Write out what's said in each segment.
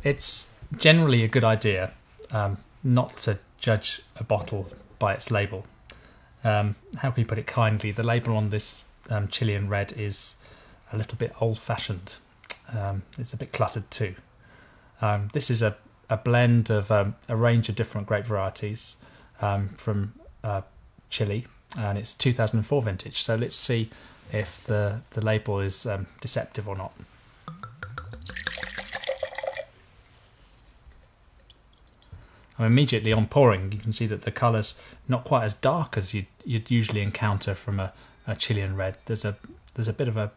It's generally a good idea not to judge a bottle by its label. How can we put it kindly? The label on this Chilean red is a little bit old-fashioned. It's a bit cluttered too. This is a blend of a range of different grape varieties from Chile, and it's 2004 vintage. So let's see if the label is deceptive or not. Immediately on pouring, you can see that the colour's not quite as dark as you'd usually encounter from a Chilean red. There's a bit of a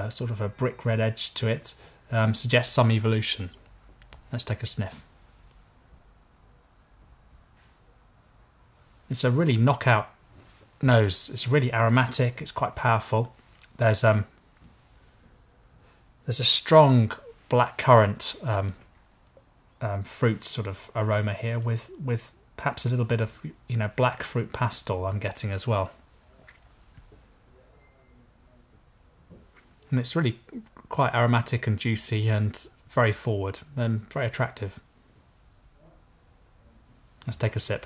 sort of a brick red edge to it. Suggests some evolution. Let's take a sniff. It's a really knockout nose. It's really aromatic. It's quite powerful. There's a strong blackcurrant fruit sort of aroma here, with perhaps a little bit of black fruit pastel I'm getting as well. And it's really quite aromatic and juicy and very forward and very attractive. Let's take a sip.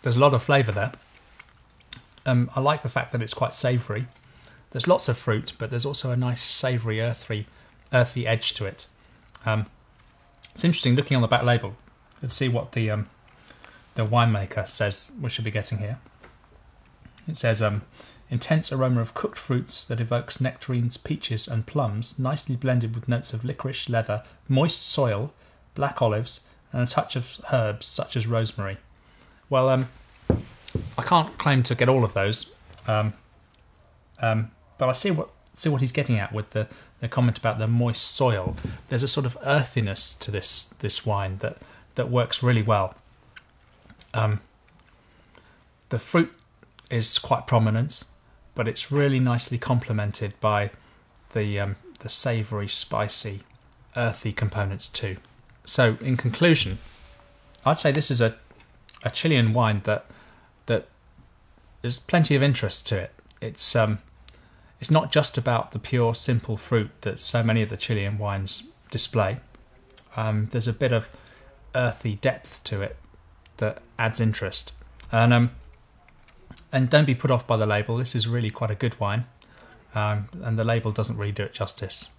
There's a lot of flavour there. I like the fact that it's quite savoury. There's lots of fruit, but there's also a nice savoury, earthy edge to it. It's interesting looking on the back label. Let's see what the winemaker says we should be getting here. It says, intense aroma of cooked fruits that evokes nectarines, peaches and plums, nicely blended with notes of licorice, leather, moist soil, black olives and a touch of herbs such as rosemary. Well, I can't claim to get all of those, but I see what he's getting at with the comment about the moist soil. There's a sort of earthiness to this wine that works really well. The fruit is quite prominent, but it's really nicely complemented by the savoury, spicy, earthy components too. So, in conclusion, I'd say this is a Chilean wine that there's plenty of interest to it. It's not just about the pure, simple fruit that so many of the Chilean wines display. There's a bit of earthy depth to it that adds interest. And don't be put off by the label. This is really quite a good wine, and the label doesn't really do it justice.